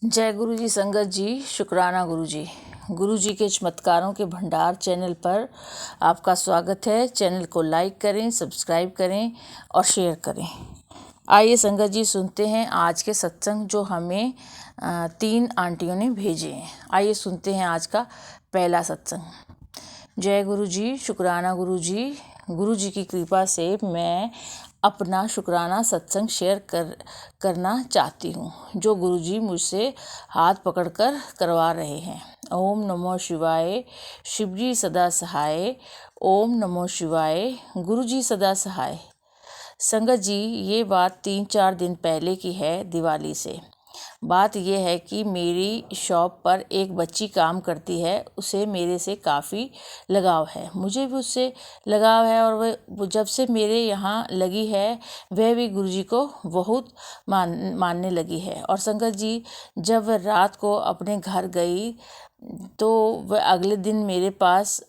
जय गुरु जी। संगत जी, शुक्राना गुरु जी। गुरु जी के चमत्कारों के भंडार चैनल पर आपका स्वागत है। चैनल को लाइक करें, सब्सक्राइब करें और शेयर करें। आइए संगत जी सुनते हैं आज के सत्संग जो हमें 3 आंटियों ने भेजे हैं। आइए सुनते हैं आज का पहला सत्संग। जय गुरु जी, शुक्राना गुरु जी। गुरु जी की कृपा से मैं अपना शुक्राना सत्संग शेयर करना चाहती हूँ जो गुरुजी मुझसे हाथ पकड़कर करवा रहे हैं। ओम नमो शिवाय। शिवजी सदा सहाय। ओम नमो शिवाय। गुरुजी सदा सहाय। संगत जी, ये बात 3-4 दिन पहले की है, दिवाली से। बात यह है कि मेरी शॉप पर एक बच्ची काम करती है। उसे मेरे से काफ़ी लगाव है, मुझे भी उससे लगाव है और वह जब से मेरे यहाँ लगी है वह भी गुरुजी को बहुत मानने लगी है। और संगत जी, जब वह रात को अपने घर गई तो वह अगले दिन मेरे पास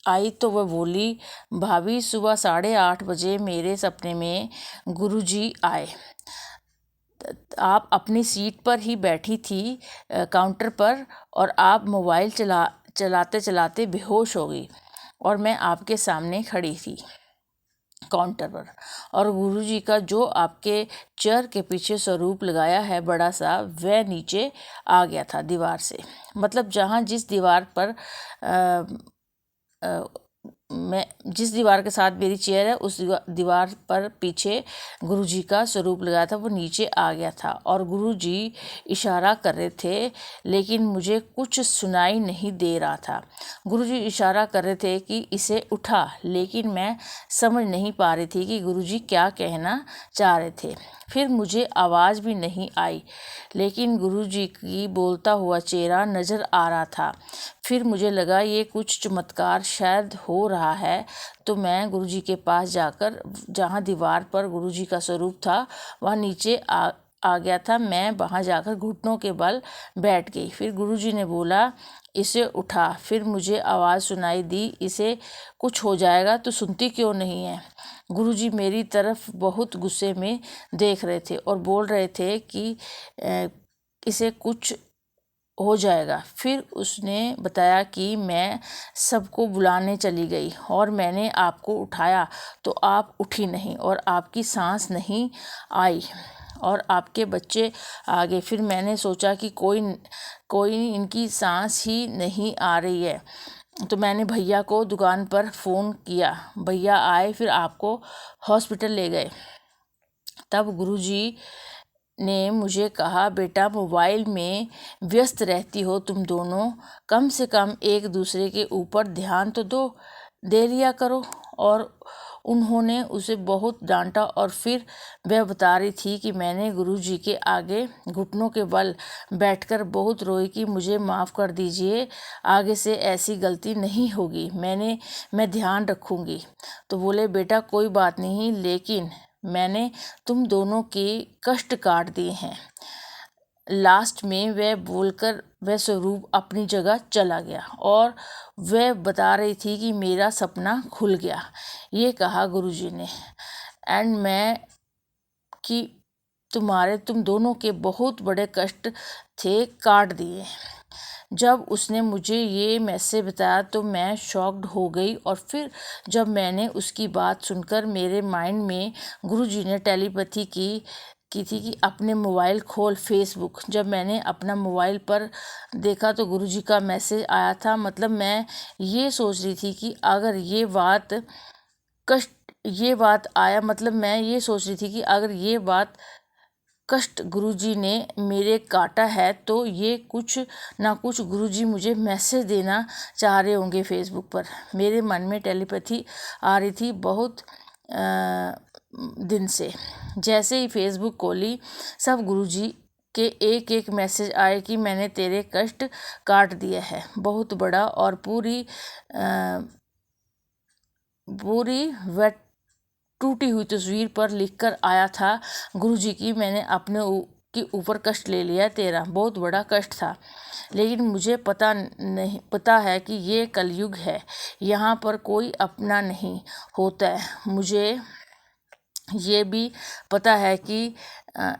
आई तो वह बोली, भाभी सुबह 8:30 बजे मेरे सपने में गुरुजी आए। आप अपनी सीट पर ही बैठी थी काउंटर पर और आप मोबाइल चलाते चलाते बेहोश हो गई और मैं आपके सामने खड़ी थी काउंटर पर। और गुरुजी का जो आपके चेयर के पीछे स्वरूप लगाया है बड़ा सा, वह नीचे आ गया था दीवार से। मतलब जहाँ जिस दीवार पर मैं जिस दीवार के साथ मेरी चेयर है उस दीवार पर पीछे गुरुजी का स्वरूप लगाया था, वो नीचे आ गया था। और गुरुजी इशारा कर रहे थे लेकिन मुझे कुछ सुनाई नहीं दे रहा था। गुरुजी इशारा कर रहे थे कि इसे उठा, लेकिन मैं समझ नहीं पा रही थी कि गुरुजी क्या कहना चाह रहे थे। फिर मुझे आवाज़ भी नहीं आई, लेकिन गुरुजी की बोलता हुआ चेहरा नज़र आ रहा था। फिर मुझे लगा ये कुछ चमत्कार शायद हो रहा है, तो मैं गुरुजी के पास जाकर, जहाँ दीवार पर गुरुजी का स्वरूप था वहाँ नीचे आ गया था, मैं वहाँ जाकर घुटनों के बल बैठ गई। फिर गुरुजी ने बोला, इसे उठा। फिर मुझे आवाज़ सुनाई दी, इसे कुछ हो जाएगा तो सुनती क्यों नहीं है। गुरुजी मेरी तरफ बहुत गुस्से में देख रहे थे और बोल रहे थे कि इसे कुछ हो जाएगा। फिर उसने बताया कि मैं सबको बुलाने चली गई और मैंने आपको उठाया तो आप उठी नहीं और आपकी सांस नहीं आई और आपके बच्चे आ गए। फिर मैंने सोचा कि कोई इनकी सांस ही नहीं आ रही है, तो मैंने भैया को दुकान पर फ़ोन किया। भैया आए, फिर आपको हॉस्पिटल ले गए। तब गुरुजी ने मुझे कहा, बेटा मोबाइल में व्यस्त रहती हो तुम दोनों, कम से कम एक दूसरे के ऊपर ध्यान तो दे लिया करो। और उन्होंने उसे बहुत डांटा और फिर वह बता रही थी कि मैंने गुरुजी के आगे घुटनों के बल बैठकर बहुत रोई कि मुझे माफ़ कर दीजिए, आगे से ऐसी गलती नहीं होगी, मैं ध्यान रखूँगी। तो बोले, बेटा कोई बात नहीं, लेकिन मैंने तुम दोनों के कष्ट काट दिए हैं। लास्ट में वह बोलकर वह स्वरूप अपनी जगह चला गया और वह बता रही थी कि मेरा सपना खुल गया। ये कहा गुरुजी ने, एंड मैं कि तुम दोनों के बहुत बड़े कष्ट थे, काट दिए। जब उसने मुझे ये मैसेज बताया तो मैं शॉक्ड हो गई और फिर जब मैंने उसकी बात सुनकर, मेरे माइंड में गुरुजी ने टेलीपैथी की थी कि अपने मोबाइल खोल फेसबुक। जब मैंने अपना मोबाइल पर देखा तो गुरुजी का मैसेज आया था। मतलब मैं ये सोच रही थी कि अगर ये बात आया, मतलब मैं ये सोच रही थी कि अगर ये बात कष्ट गुरुजी ने मेरे काटा है तो ये कुछ ना कुछ गुरुजी मुझे मैसेज देना चाह रहे होंगे फेसबुक पर। मेरे मन में टेलीपैथी आ रही थी बहुत दिन से। जैसे ही फेसबुक खोली, सब गुरुजी के एक एक मैसेज आए कि मैंने तेरे कष्ट काट दिया है, बहुत बड़ा। और पूरी वह टूटी हुई तस्वीर पर लिखकर आया था गुरुजी की, मैंने अपने के ऊपर कष्ट ले लिया, तेरा बहुत बड़ा कष्ट था। लेकिन मुझे पता है कि ये कलयुग है, यहाँ पर कोई अपना नहीं होता है। मुझे ये भी पता है कि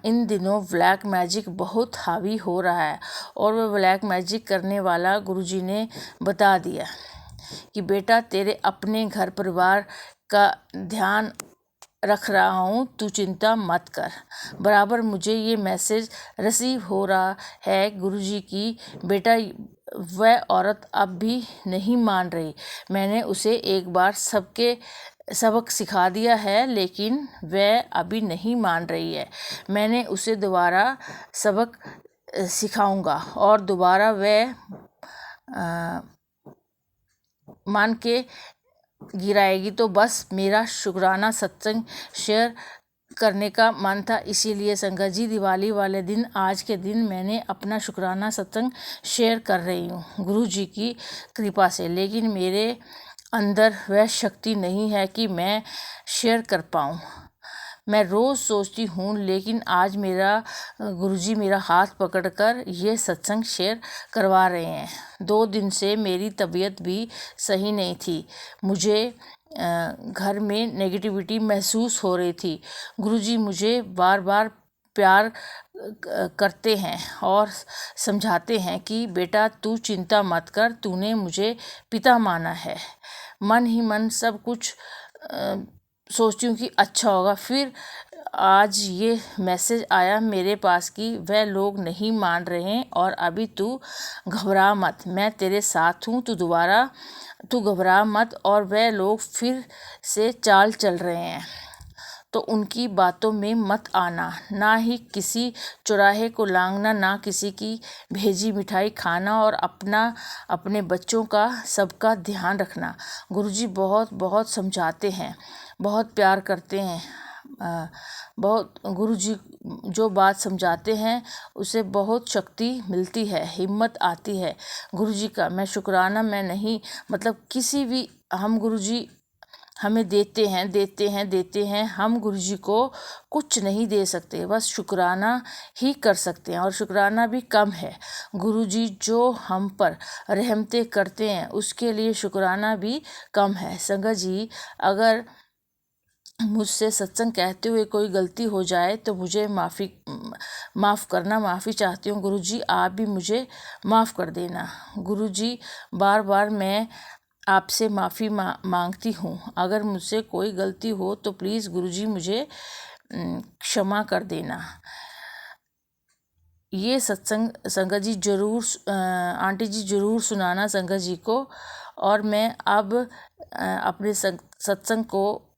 इन दिनों ब्लैक मैजिक बहुत हावी हो रहा है और वह ब्लैक मैजिक करने वाला गुरुजी ने बता दिया कि बेटा तेरे अपने घर परिवार का ध्यान रख रहा हूँ, तू चिंता मत कर। बराबर मुझे ये मैसेज रिसीव हो रहा है गुरुजी की बेटा वह औरत अब भी नहीं मान रही। मैंने उसे एक बार सबक सिखा दिया है लेकिन वह अभी नहीं मान रही है। मैंने उसे दोबारा सबक सिखाऊंगा और दोबारा वह मान के गिराएगी। तो बस मेरा शुक्राना सत्संग शेयर करने का मन था, इसीलिए संगत जी दिवाली वाले दिन आज के दिन मैंने अपना शुक्राना सत्संग शेयर कर रही हूँ गुरु जी की कृपा से। लेकिन मेरे अंदर वह शक्ति नहीं है कि मैं शेयर कर पाऊँ। मैं रोज़ सोचती हूँ लेकिन आज मेरा गुरुजी मेरा हाथ पकड़कर ये सत्संग शेयर करवा रहे हैं। 2 दिन से मेरी तबीयत भी सही नहीं थी। मुझे घर में नेगेटिविटी महसूस हो रही थी। गुरुजी मुझे बार बार प्यार करते हैं और समझाते हैं कि बेटा तू चिंता मत कर, तूने मुझे पिता माना है। मन ही मन सब कुछ सोचती हूँ कि अच्छा होगा। फिर आज ये मैसेज आया मेरे पास कि वह लोग नहीं मान रहे हैं और अभी तू घबरा मत, मैं तेरे साथ हूँ, तू घबरा मत। और वह लोग फिर से चाल चल रहे हैं तो उनकी बातों में मत आना, ना ही किसी चौराहे को लांघना, ना किसी की भेजी मिठाई खाना और अपने बच्चों का सबका ध्यान रखना। गुरुजी बहुत बहुत समझाते हैं, बहुत प्यार करते हैं। बहुत गुरुजी जो बात समझाते हैं उसे बहुत शक्ति मिलती है, हिम्मत आती है गुरुजी का। मैं शुक्राना मैं नहीं किसी भी हम गुरुजी हमें देते हैं। हम गुरुजी को कुछ नहीं दे सकते, बस शुक्राना ही कर सकते हैं और शुक्राना भी कम है। गुरुजी जो हम पर रहमतें करते हैं उसके लिए शुक्राना भी कम है। संगत जी अगर मुझसे सत्संग कहते हुए कोई गलती हो जाए तो मुझे माफ़ करना, माफ़ी चाहती हूँ गुरुजी, आप भी मुझे माफ़ कर देना। गुरुजी बार बार मैं आपसे माफ़ी मांगती हूँ। अगर मुझसे कोई गलती हो तो प्लीज़ गुरुजी मुझे क्षमा कर देना। ये सत्संग संगत जी जरूर आंटी जी ज़रूर सुनाना संगत जी को। और मैं अब अपने सत्संग को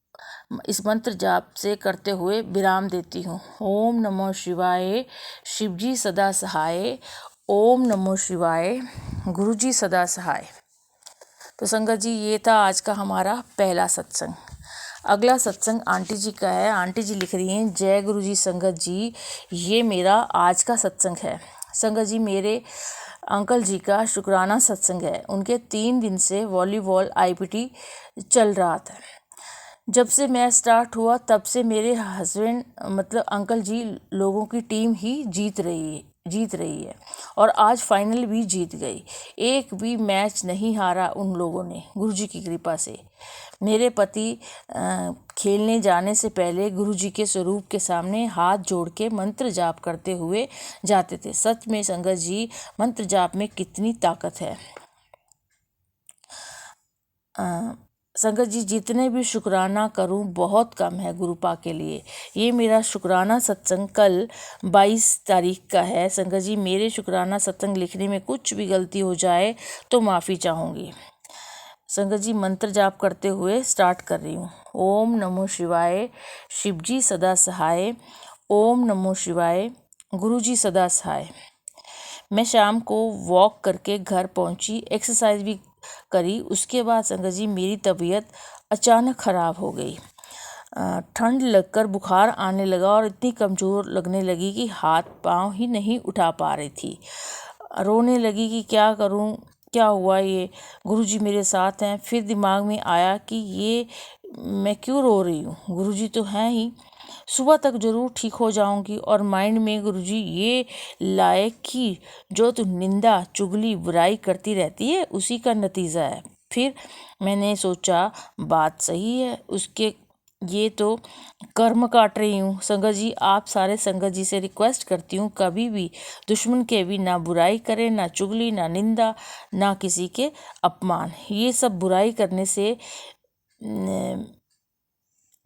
इस मंत्र जाप से करते हुए विराम देती हूँ। ओम नमो शिवाय, शिवजी सदा सहाय। ओम नमो शिवाय, गुरुजी सदा सहाय। तो संगत जी ये था आज का हमारा पहला सत्संग। अगला सत्संग आंटी जी का है। आंटी जी लिख रही हैं, जय गुरु जी संगत जी, ये मेरा आज का सत्संग है। संगत जी मेरे अंकल जी का शुक्राना सत्संग है। उनके 3 दिन से वॉलीबॉल IPT चल रहा था। जब से मैच स्टार्ट हुआ तब से मेरे हस्बैंड अंकल जी लोगों की टीम ही जीत रही है और आज फाइनल भी जीत गई। एक भी मैच नहीं हारा उन लोगों ने, गुरुजी की कृपा से। मेरे पति खेलने जाने से पहले गुरुजी के स्वरूप के सामने हाथ जोड़ के मंत्र जाप करते हुए जाते थे। सच में संगत जी मंत्र जाप में कितनी ताकत है। संगत जी जितने भी शुक्राना करूं बहुत कम है गुरुपा के लिए। ये मेरा शुक्राना सत्संग कल 22 तारीख का है। संगत जी मेरे शुक्राना सत्संग लिखने में कुछ भी गलती हो जाए तो माफ़ी चाहूँगी। संगत जी मंत्र जाप करते हुए स्टार्ट कर रही हूँ। ओम नमो शिवाय, शिवजी सदा सहाय। ओम नमो शिवाय, गुरुजी सदा सहाय। मैं शाम को वॉक करके घर पहुँची, एक्सरसाइज भी करी। उसके बाद संगत जी मेरी तबीयत अचानक ख़राब हो गई। ठंड लगकर बुखार आने लगा और इतनी कमज़ोर लगने लगी कि हाथ पांव ही नहीं उठा पा रही थी। रोने लगी कि क्या करूं, क्या हुआ ये, गुरुजी मेरे साथ हैं। फिर दिमाग में आया कि ये मैं क्यों रो रही हूँ, गुरुजी तो हैं ही, सुबह तक ज़रूर ठीक हो जाऊंगी। और माइंड में गुरुजी ये लाए कि जो तू निंदा चुगली बुराई करती रहती है उसी का नतीजा है। फिर मैंने सोचा बात सही है, उसके ये तो कर्म काट रही हूँ। संगत जी, आप सारे संगत जी से रिक्वेस्ट करती हूँ, कभी भी दुश्मन के भी ना बुराई करें, ना चुगली, ना निंदा, ना किसी के अपमान। ये सब बुराई करने से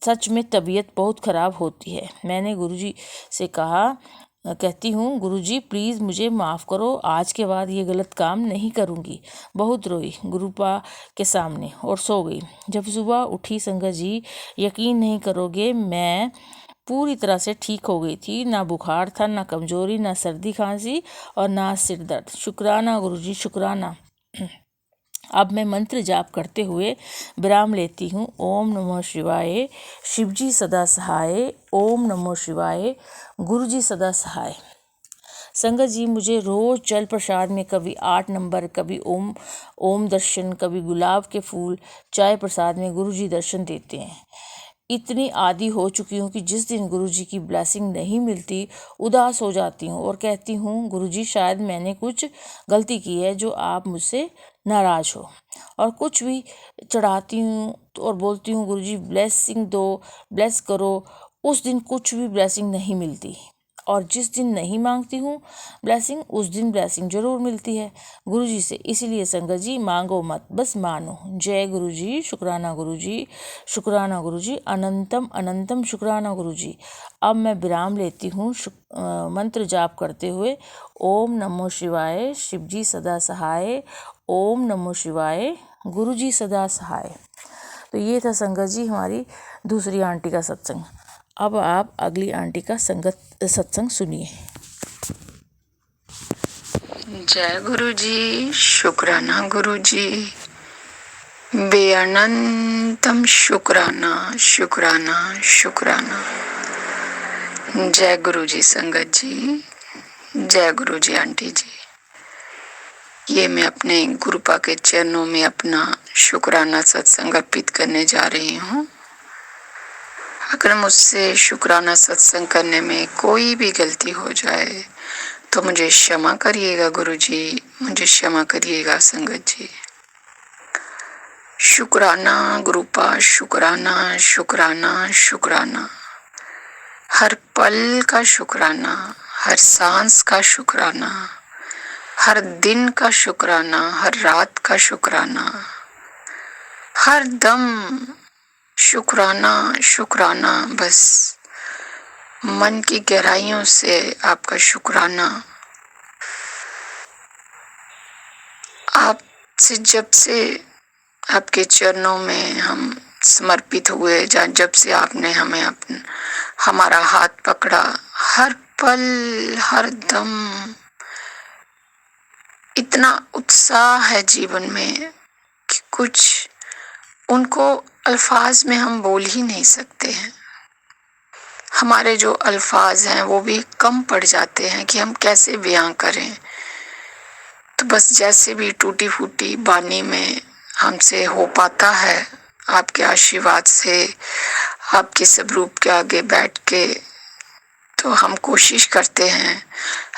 सच में तबीयत बहुत ख़राब होती है। मैंने गुरुजी से कहती हूँ, गुरुजी प्लीज़ मुझे माफ़ करो, आज के बाद ये गलत काम नहीं करूँगी। बहुत रोई गुरुपा के सामने और सो गई। जब सुबह उठी संगत जी, यकीन नहीं करोगे, मैं पूरी तरह से ठीक हो गई थी। ना बुखार था, ना कमज़ोरी, ना सर्दी खांसी और ना सिर दर्द। शुक्राना गुरुजी, शुक्राना। अब मैं मंत्र जाप करते हुए विराम लेती हूँ। ओम नमः शिवाय, शिवजी सदा सहाय। ओम नमः शिवाय, गुरुजी सदा सहाय। संगत जी, मुझे रोज़ जल प्रसाद में कभी 8 नंबर, कभी ओम दर्शन, कभी गुलाब के फूल, चाय प्रसाद में गुरुजी दर्शन देते हैं। इतनी आदी हो चुकी हूँ कि जिस दिन गुरुजी की ब्लेसिंग नहीं मिलती उदास हो जाती हूँ और कहती हूँ, गुरुजी शायद मैंने कुछ गलती की है जो आप मुझसे नाराज़ हो। और कुछ भी चढ़ाती हूँ और बोलती हूँ, गुरुजी ब्लेसिंग दो, ब्लेस करो। उस दिन कुछ भी ब्लेसिंग नहीं मिलती और जिस दिन नहीं मांगती हूँ ब्लेसिंग, उस दिन ब्लेसिंग जरूर मिलती है गुरुजी से। इसीलिए संगत जी, मांगो मत, बस मानो। जय गुरुजी, शुक्राना गुरुजी, शुक्राना गुरुजी, अनंतम अनंतम शुक्राना गुरुजी। अब मैं विराम लेती हूँ मंत्र जाप करते हुए। ओम नमो शिवाय, शिवजी सदा सहाय। ओम नमो शिवाय, गुरुजी सदा सहाय। तो ये था संगत जी हमारी दूसरी आंटी का सत्संग। अब आप अगली आंटी का सत्संग सुनिए। जय गुरुजी, शुक्राना गुरुजी, बेअनंतम शुक्राना शुक्राना शुक्राना। जय गुरुजी संगत जी, जय गुरुजी आंटी जी। ये मैं अपने गुरुपा के चरणों में अपना शुक्राना सत्संग अर्पित करने जा रही हूँ। अगर मुझसे शुक्राना सत्संग करने में कोई भी गलती हो जाए तो मुझे क्षमा करिएगा गुरुजी, मुझे क्षमा करिएगा संगत जी। शुक्राना गुरुपा, शुक्राना शुक्राना शुक्राना। हर पल का शुक्राना, हर सांस का शुक्राना, हर दिन का शुक्राना, हर रात का शुक्राना, हर दम शुक्राना शुक्राना। बस मन की गहराइयों से आपका शुक्राना। आपसे जब से आपके चरणों में हम समर्पित हुए, जब से आपने हमें हमारा हाथ पकड़ा, हर पल हर दम इतना उत्साह है जीवन में कि कुछ उनको अल्फाज में हम बोल ही नहीं सकते हैं। हमारे जो अल्फाज हैं वो भी कम पड़ जाते हैं कि हम कैसे बयां करें। तो बस जैसे भी टूटी फूटी बानी में हमसे हो पाता है, आपके आशीर्वाद से, आपके स्वरूप के आगे बैठ के तो हम कोशिश करते हैं।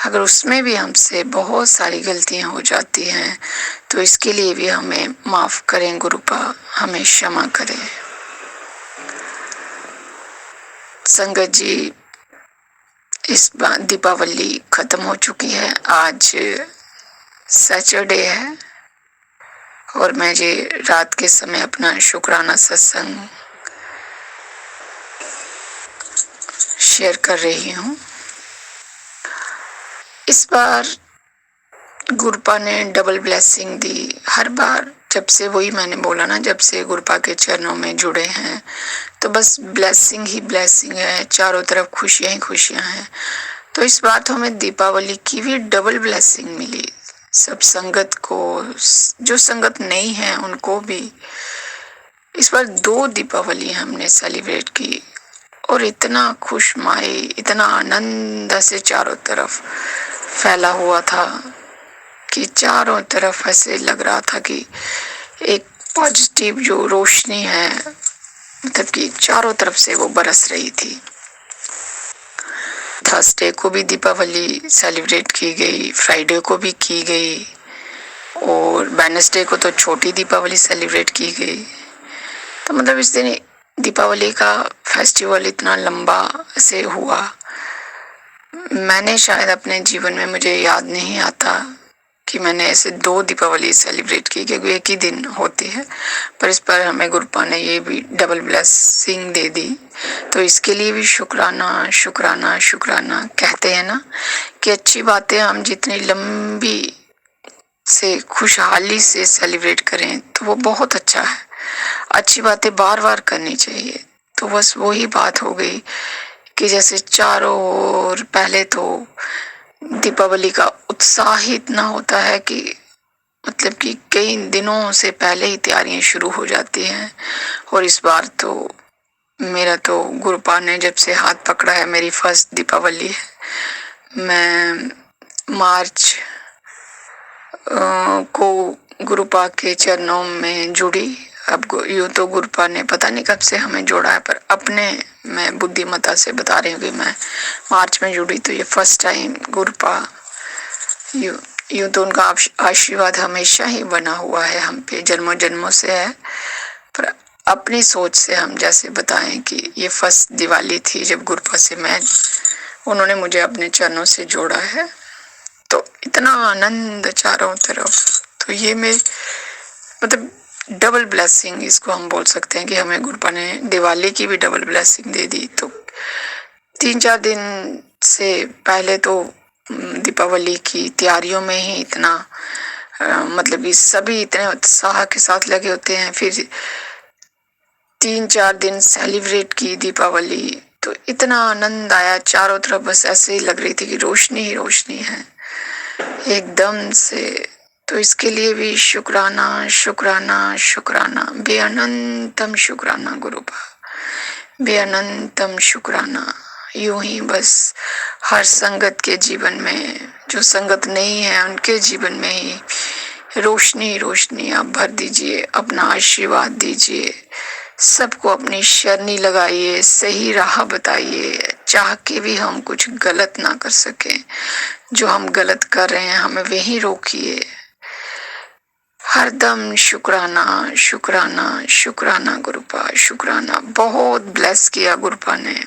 अगर उसमें भी हमसे बहुत सारी गलतियां हो जाती हैं तो इसके लिए भी हमें माफ करें गुरुपा, हमें क्षमा करें। संगत जी, इस बार दीपावली खत्म हो चुकी है, आज सैटरडे है और मैं ये रात के समय अपना शुक्राना सत्संग शेयर कर रही हूँ। इस बार गुरुपा ने डबल ब्लेसिंग दी। हर बार जब से, वही मैंने बोला ना, जब से गुरुपा के चरणों में जुड़े हैं तो बस ब्लेसिंग ही ब्लेसिंग है, चारों तरफ खुशियां ही खुशियां हैं। तो इस बार तो हमें दीपावली की भी डबल ब्लेसिंग मिली। सब संगत को, जो संगत नहीं है उनको भी इस बार 2 दीपावली हमने सेलिब्रेट की और इतना खुशमाई, इतना आनंद से चारों तरफ फैला हुआ था कि चारों तरफ ऐसे लग रहा था कि एक पॉजिटिव जो रोशनी है, मतलब कि चारों तरफ से वो बरस रही थी। थर्सडे को भी दीपावली सेलिब्रेट की गई, फ्राइडे को भी की गई और वेडनेसडे को तो छोटी दीपावली सेलिब्रेट की गई। तो मतलब इस दिन दीपावली का फेस्टिवल इतना लंबा से हुआ, मैंने शायद अपने जीवन में, मुझे याद नहीं आता कि मैंने ऐसे 2 दीपावली सेलिब्रेट की, क्योंकि एक ही दिन होती है, पर इस पर हमें गुरुपा ने ये भी डबल ब्लेसिंग दे दी। तो इसके लिए भी शुक्राना शुक्राना शुक्राना। कहते हैं ना कि अच्छी बातें हम जितनी लंबी से खुशहाली से सेलिब्रेट करें तो वो बहुत अच्छा है। अच्छी बातें बार बार करनी चाहिए। तो बस वही बात हो गई कि जैसे चारों ओर पहले तो दीपावली का उत्साह ही इतना होता है कि मतलब कि कई दिनों से पहले ही तैयारियां शुरू हो जाती हैं। और इस बार तो मेरा तो गुरुपा ने जब से हाथ पकड़ा है, मेरी फर्स्ट दीपावली है। मैं मार्च को गुरुपा के चरणों में जुड़ी। अब यूँ तो गुरुपा ने पता नहीं कब से हमें जोड़ा है, पर अपने मैं बुद्धिमत्ता से बता रही हूँ कि मैं मार्च में जुड़ी, तो ये फर्स्ट टाइम गुरुपा। यूँ तो उनका आशीर्वाद हमेशा ही बना हुआ है हम पे, जन्मों जन्मों से है, पर अपनी सोच से हम जैसे बताएं कि ये फर्स्ट दिवाली थी जब गुरुपा से उन्होंने मुझे अपने चरणों से जोड़ा है। तो इतना आनंद चारों तरफ। तो ये मतलब डबल ब्लेसिंग इसको हम बोल सकते हैं कि हमें गुरुपा ने दिवाली की भी डबल ब्लेसिंग दे दी। तो 3-4 दिन से पहले तो दीपावली की तैयारियों में ही इतना मतलब कि सभी इतने उत्साह के साथ लगे होते हैं। फिर 3-4 दिन सेलिब्रेट की दीपावली, तो इतना आनंद आया चारों तरफ, बस ऐसे ही लग रही थी कि रोशनी ही रोशनी है एकदम से। तो इसके लिए भी शुक्राना शुक्राना शुक्राना, बेअनंतम शुक्राना गुरुपा, बेअनंतम शुक्राना। यूं ही बस हर संगत के जीवन में, जो संगत नहीं है उनके जीवन में ही रोशनी रोशनी आप भर दीजिए, अपना आशीर्वाद दीजिए, सबको अपनी शरणी लगाइए, सही राह बताइए। चाह के भी हम कुछ गलत ना कर सके, जो हम गलत कर रहे हैं हमें वही रोकिए। हरदम शुक्राना शुक्राना शुक्राना गुरुपा, शुक्राना। बहुत ब्लेस किया गुरुपा ने,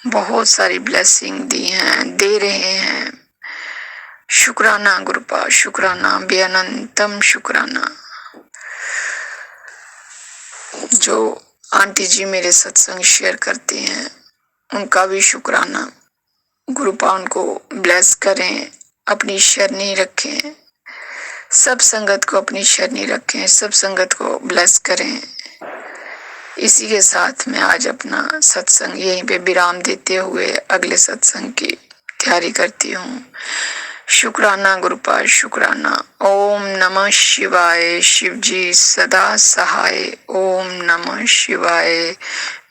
बहुत सारी ब्लेसिंग दी हैं, दे रहे हैं। शुक्राना गुरुपा, शुक्राना, बेअनंतम शुक्राना। जो आंटी जी मेरे सत्संग शेयर करती हैं उनका भी शुक्राना। गुरुपा उनको ब्लेस करें, अपनी शरणी रखें, सब संगत को अपनी शरणी रखें, सब संगत को ब्लेस करें। इसी के साथ मैं आज अपना सत्संग यहीं पे विराम देते हुए अगले सत्संग की तैयारी करती हूँ। शुक्राना गुरुपा, शुक्राना। ओम नमः शिवाय। शिव जी सदा सहाय। ओम नमः शिवाय।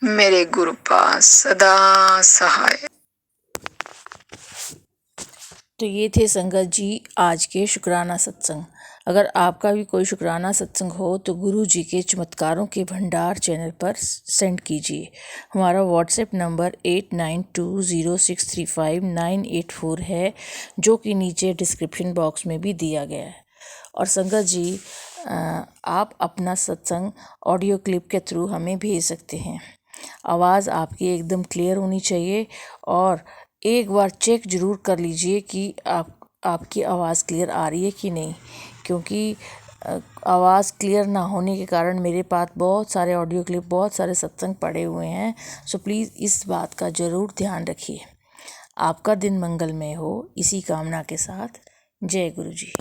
मेरे गुरुपा सदा सहाय। तो ये थे संगत जी आज के शुक्राना सत्संग। अगर आपका भी कोई शुक्राना सत्संग हो तो गुरु जी के चमत्कारों के भंडार चैनल पर सेंड कीजिए। हमारा व्हाट्सएप नंबर 8920635984 है, जो कि नीचे डिस्क्रिप्शन बॉक्स में भी दिया गया है। और संगत जी आप अपना सत्संग ऑडियो क्लिप के थ्रू हमें भेज सकते हैं। आवाज़ आपकी एकदम क्लियर होनी चाहिए, और एक बार चेक ज़रूर कर लीजिए कि आपकी आवाज़ क्लियर आ रही है कि नहीं, क्योंकि आवाज़ क्लियर ना होने के कारण मेरे पास बहुत सारे ऑडियो क्लिप, बहुत सारे सत्संग पड़े हुए हैं। सो प्लीज़ इस बात का ज़रूर ध्यान रखिए। आपका दिन मंगलमय हो, इसी कामना के साथ। जय गुरु जी।